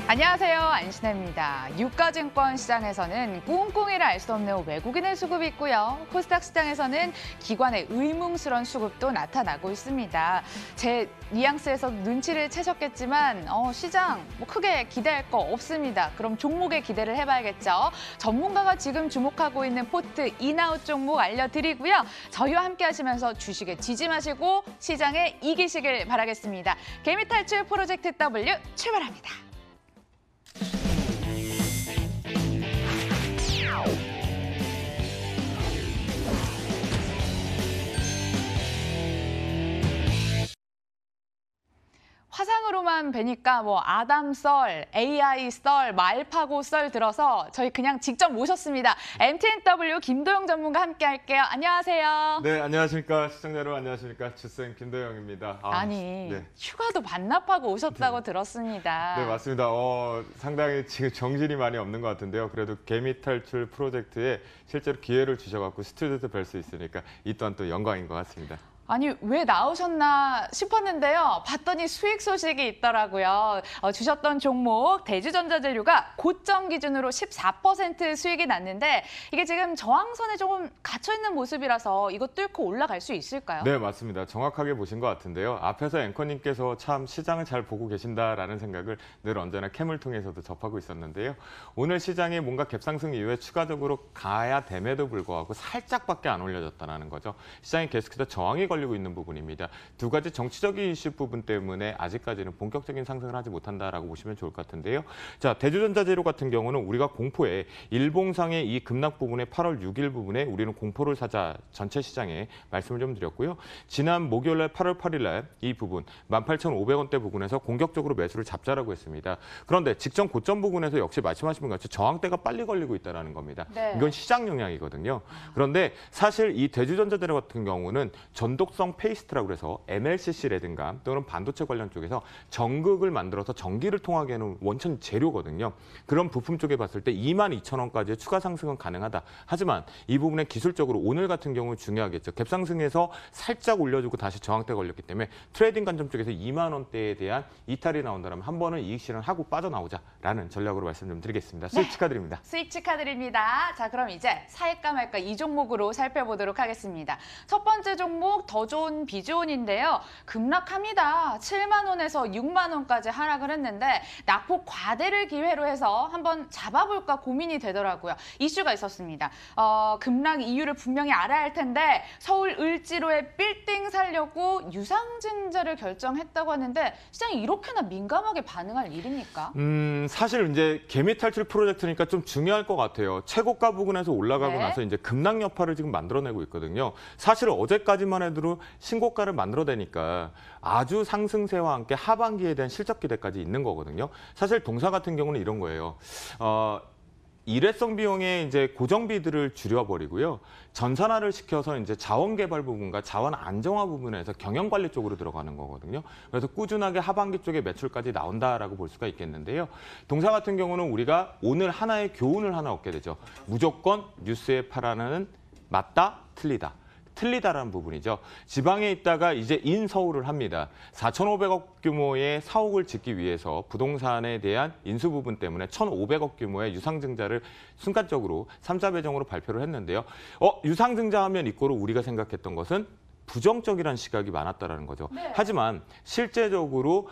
안녕하세요. 안신혜입니다. 유가증권 시장에서는 꿍꿍이를 알 수 없는 외국인의 수급이 있고요. 코스닥 시장에서는 기관의 의문스러운 수급도 나타나고 있습니다. 제 뉘앙스에서 눈치를 채셨겠지만 시장 크게 기대할 거 없습니다. 그럼 종목에 기대를 해봐야겠죠. 전문가가 지금 주목하고 있는 포트 인아웃 종목 알려드리고요. 저희와 함께 하시면서 주식에 지지 마시고 시장에 이기시길 바라겠습니다. 개미 탈출 프로젝트 W 출발합니다. 화상으로만 뵈니까 아담 썰, AI 썰, 말파고 썰 들어서 저희 그냥 직접 모셨습니다. MTNW 김도영 전문가 함께 할게요. 안녕하세요. 네, 안녕하십니까. 시청자 여러분 안녕하십니까. 주쌤 김도영입니다. 네. 휴가도 반납하고 오셨다고 들었습니다. 네, 맞습니다. 상당히 지금 정신이 많이 없는 것 같은데요. 그래도 개미 탈출 프로젝트에 실제로 기회를 주셔갖고 스튜디오에서 뵐 수 있으니까 이 또한 또 영광인 것 같습니다. 아니 왜 나오셨나 싶었는데요. 봤더니 수익 소식이 있더라고요. 주셨던 종목 대주전자재료가 고점 기준으로 14% 수익이 났는데 이게 지금 저항선에 조금 갇혀있는 모습이라서 이거 뚫고 올라갈 수 있을까요? 네, 맞습니다. 정확하게 보신 것 같은데요. 앞에서 앵커님께서 참 시장을 잘 보고 계신다라는 생각을 늘 언제나 캠을 통해서도 접하고 있었는데요. 오늘 시장이 뭔가 갭상승 이후에 추가적으로 가야 됨에도 불구하고 살짝밖에 안 올려졌다는 거죠. 시장이 계속해서 저항이 걸리고 있는 부분입니다. 두 가지 정치적인 이슈 부분 때문에 아직까지는 본격적인 상승을 하지 못한다라고 보시면 좋을 것 같은데요. 자, 대주전자재료 같은 경우는 우리가 공포에 일봉상의 이 급락 부분에 8월 6일 부분에 우리는 공포를 사자 전체 시장에 말씀을 좀 드렸고요. 지난 목요일 날 8월 8일 날 이 부분 18,500원대 부분에서 공격적으로 매수를 잡자라고 했습니다. 그런데 직전 고점 부분에서 역시 말씀하신 것 같이 저항대가 빨리 걸리고 있다는 겁니다. 네. 이건 시장 영향이거든요. 그런데 사실 이 대주전자재료 같은 경우는 전독성 페이스트라고 해서 MLCC라든가 또는 반도체 관련 쪽에서 전극을 만들어서 전기를 통하게 하는 원천 재료거든요. 그런 부품 쪽에 봤을 때 22,000원까지의 추가 상승은 가능하다. 하지만 이 부분에 기술적으로 오늘 같은 경우 중요하겠죠. 갭상승에서 살짝 올려주고 다시 저항대 걸렸기 때문에 트레이딩 관점 쪽에서 2만 원대에 대한 이탈이 나온다면 한 번은 이익 실현하고 빠져나오자라는 전략으로 말씀 좀 드리겠습니다. 수익 축하드립니다. 수익 축하드립니다. 자, 그럼 이제 살까 말까 이 종목으로 살펴보도록 하겠습니다. 첫 번째 종목 더존 비존인데요. 급락합니다. 7만 원에서 6만 원까지 하락을 했는데 낙폭 과대를 기회로 해서 한번 잡아볼까 고민이 되더라고요. 이슈가 있었습니다. 급락 이유를 분명히 알아야 할 텐데 서울 을지로에 빌딩 살려고 유상증자를 결정했다고 하는데 시장이 이렇게나 민감하게 반응할 일입니까? 사실 이제 개미 탈출 프로젝트니까 좀 중요할 것 같아요. 최고가 부근에서 올라가고 네. 나서 이제 급락 여파를 지금 만들어내고 있거든요. 사실 어제까지만 해도 신고가를 만들어내니까 아주 상승세와 함께 하반기에 대한 실적 기대까지 있는 거거든요. 사실 동사 같은 경우는 이런 거예요. 일회성 비용의 이제 고정비들을 줄여버리고요. 전산화를 시켜서 이제 자원 개발 부분과 자원 안정화 부분에서 경영 관리 쪽으로 들어가는 거거든요. 그래서 꾸준하게 하반기 쪽에 매출까지 나온다라고 볼 수가 있겠는데요. 동사 같은 경우는 우리가 오늘 하나의 교훈을 하나 얻게 되죠. 무조건 뉴스에 팔아는 맞다, 틀리다. 틀리다라는 부분이죠. 지방에 있다가 이제 인서울을 합니다. 4,500억 규모의 사옥을 짓기 위해서 부동산에 대한 인수 부분 때문에 1,500억 규모의 유상증자를 순간적으로 3자 배정으로 발표를 했는데요. 유상증자 하면 이꼬로 우리가 생각했던 것은 부정적이라는 시각이 많았다라는 거죠. 네. 하지만 실제적으로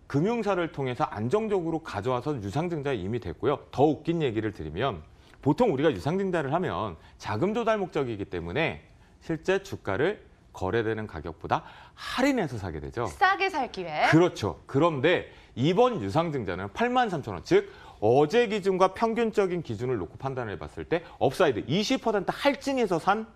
금융사를 통해서 안정적으로 가져와서 유상증자에 이미 됐고요. 더 웃긴 얘기를 드리면 보통 우리가 유상증자를 하면 자금 조달 목적이기 때문에 실제 주가를 거래되는 가격보다 할인해서 사게 되죠. 싸게 살 기회. 그렇죠. 그런데 이번 유상증자는 83,000원, 즉 어제 기준과 평균적인 기준을 놓고 판단을 해봤을 때 업사이드 20% 할증해서 산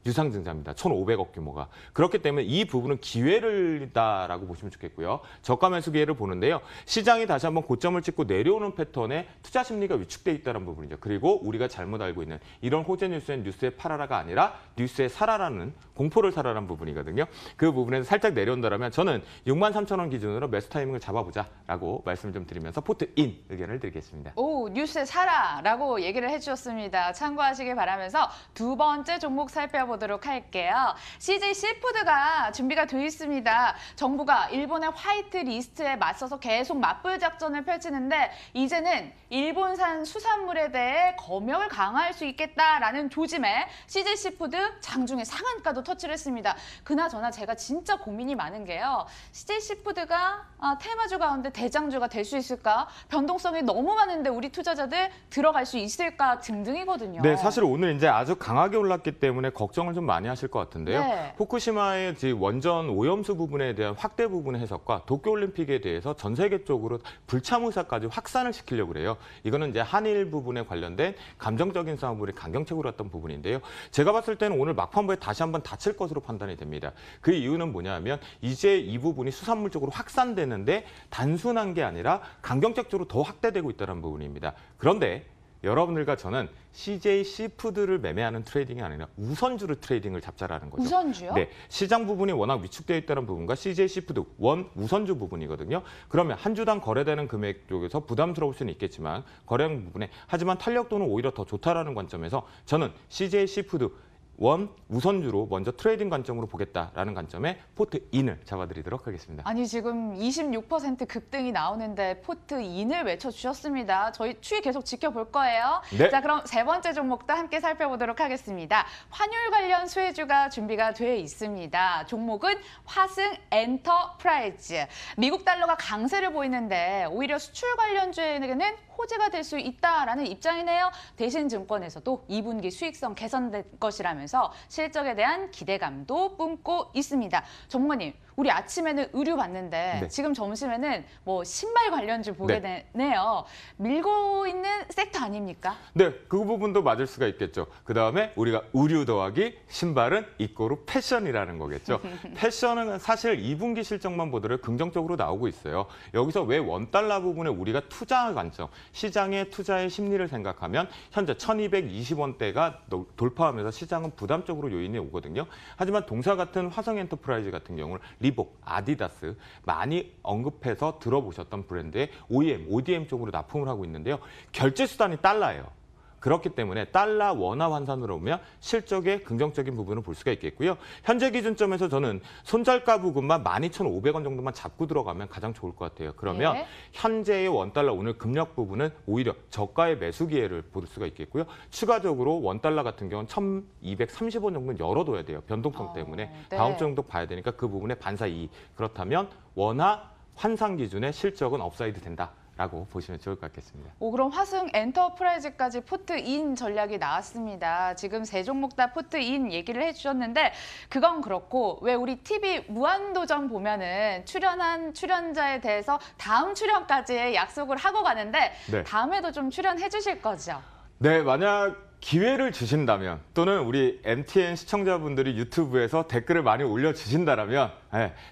유상증자입니다. 1,500억 규모가. 그렇기 때문에 이 부분은 기회를다라고 보시면 좋겠고요. 저가 매수 기회를 보는데요. 시장이 다시 한번 고점을 찍고 내려오는 패턴에 투자 심리가 위축돼 있다는 부분이죠. 그리고 우리가 잘못 알고 있는 이런 호재 뉴스엔 뉴스에 팔아라가 아니라 뉴스에 사라라는 공포를 사라라는 부분이거든요. 그 부분에서 살짝 내려온다면 저는 63,000원 기준으로 매수 타이밍을 잡아보자라고 말씀을 좀 드리면서 포트 인 의견을 드리겠습니다. 오, 뉴스에 사라라고 얘기를 해주셨습니다. 참고하시길 바라면서 두 번째 종목 살펴보도록 살펴보도록 할게요. CJ 시푸드가 준비가 돼 있습니다. 정부가 일본의 화이트 리스트에 맞서서 계속 맞불 작전을 펼치는데 이제는 일본산 수산물에 대해 검역을 강화할 수 있겠다라는 조짐에 CJ 시푸드 장중에 상한가도 터치를 했습니다. 그나저나 제가 진짜 고민이 많은 게요. CJ 시푸드가 테마주 가운데 대장주가 될 수 있을까? 변동성이 너무 많은데 우리 투자자들 들어갈 수 있을까 등등이거든요. 네, 사실 오늘 이제 아주 강하게 올랐기 때문에 걱정을 좀 많이 하실 것 같은데요. 네. 후쿠시마의 원전 오염수 부분에 대한 확대 부분의 해석과 도쿄올림픽에 대해서 전 세계적으로 불참 의사까지 확산을 시키려고 그래요. 이거는 이제 한일 부분에 관련된 감정적인 싸움을 강경책으로 했던 부분인데요. 제가 봤을 때는 오늘 막판부에 다시 한번 닫힐 것으로 판단이 됩니다. 그 이유는 뭐냐면 이제 이 부분이 수산물 쪽으로 확산되는데 단순한 게 아니라 강경책적으로 더 확대되고 있다는 부분입니다. 그런데 여러분들과 저는 CJ 시푸드를 매매하는 트레이딩이 아니라 우선주를 트레이딩을 잡자라는 거죠. 우선주요? 네, 시장 부분이 워낙 위축되어 있다는 부분과 CJ 시푸드 원 우선주 부분이거든요. 그러면 한 주당 거래되는 금액 쪽에서 부담스러울 수는 있겠지만 거래량 부분에 하지만 탄력도는 오히려 더 좋다라는 관점에서 저는 CJ 시푸드 원 우선주로 먼저 트레이딩 관점으로 보겠다라는 관점에 포트인을 잡아드리도록 하겠습니다. 아니 지금 26% 급등이 나오는데 포트인을 외쳐주셨습니다. 저희 추이 계속 지켜볼 거예요. 네. 자 그럼 세 번째 종목도 함께 살펴보도록 하겠습니다. 환율 관련 수혜주가 준비가 돼 있습니다. 종목은 화승 엔터프라이즈. 미국 달러가 강세를 보이는데 오히려 수출 관련주에게는 호재가 될 수 있다라는 입장이네요. 대신증권에서도 2분기 수익성 개선될 것이라면서 실적에 대한 기대감도 뿜고 있습니다. 전문가님, 우리 아침에는 의류 봤는데 네. 지금 점심에는 뭐 신발 관련주 보게 되네요. 밀고 있는 섹터 아닙니까? 네, 그 부분도 맞을 수가 있겠죠. 그다음에 우리가 의류 더하기 신발은 이꼬르 패션이라는 거겠죠. 패션은 사실 2분기 실적만 보더라도 긍정적으로 나오고 있어요. 여기서 왜 원달러 부분에 우리가 투자 관점, 시장의 투자의 심리를 생각하면 현재 1220원대가 돌파하면서 시장은 부담적으로 요인이 오거든요. 하지만 동사 같은 화성 엔터프라이즈 같은 경우는 리복, 아디다스 많이 언급해서 들어보셨던 브랜드의 OEM, ODM 쪽으로 납품을 하고 있는데요. 결제 수단이 달러예요. 그렇기 때문에 달러 원화 환산으로 보면 실적의 긍정적인 부분을 볼 수가 있겠고요. 현재 기준점에서 저는 손절가 부분만 12,500원 정도만 잡고 들어가면 가장 좋을 것 같아요. 그러면 네. 현재의 원달러 오늘 금력 부분은 오히려 저가의 매수 기회를 볼 수가 있겠고요. 추가적으로 원달러 같은 경우는 1,230원 정도는 열어둬야 돼요. 변동성 때문에. 네. 다음 주 정도 봐야 되니까 그 부분에 반사 이익. 그렇다면 원화 환산 기준의 실적은 업사이드 된다. 라고 보시면 좋을 것 같겠습니다. 오, 그럼 화승 엔터프라이즈까지 포트인 전략이 나왔습니다. 지금 세 종목 다 포트인 얘기를 해주셨는데 그건 그렇고 왜 우리 TV 무한도전 보면은 출연한 출연자에 대해서 다음 출연까지 약속을 하고 가는데 네. 다음에도 좀 출연해 주실 거죠? 네, 만약 기회를 주신다면 또는 우리 MTN 시청자분들이 유튜브에서 댓글을 많이 올려주신다면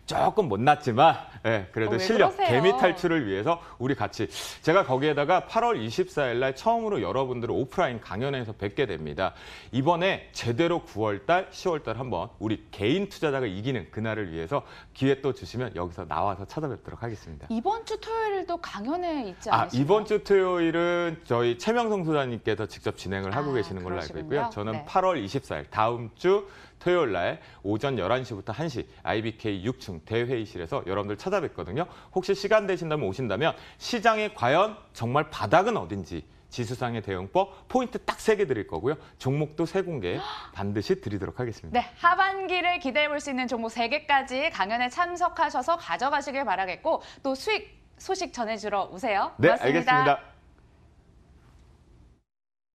조금 못났지만 그래도 왜 실력, 그러세요? 개미 탈출을 위해서 우리 같이 제가 거기에다가 8월 24일 날 처음으로 여러분들을 오프라인 강연에서 뵙게 됩니다. 이번에 제대로 9월 달, 10월 달 한번 우리 개인 투자자가 이기는 그날을 위해서 기회 또 주시면 여기서 나와서 찾아뵙도록 하겠습니다. 이번 주 토요일도 강연회 있지 않으신가요? 이번 주 토요일은 저희 최명성 소장님께서 직접 진행을 하고 계시는 걸로 알고 그러시군요. 있고요. 저는 네. 8월 24일 다음 주 토요일 날 오전 11시부터 1시 IBK 6층 대회의실에서 여러분들 찾아뵙거든요. 혹시 시간 되신다면 오신다면 시장에 과연 정말 바닥은 어딘지 지수상의 대응법 포인트 딱 3개 드릴 거고요. 종목도 3공개 반드시 드리도록 하겠습니다. 네, 하반기를 기대해 볼 수 있는 종목 3개까지 강연에 참석하셔서 가져가시길 바라겠고 또 수익 소식 전해주러 오세요. 네, 고맙습니다. 알겠습니다.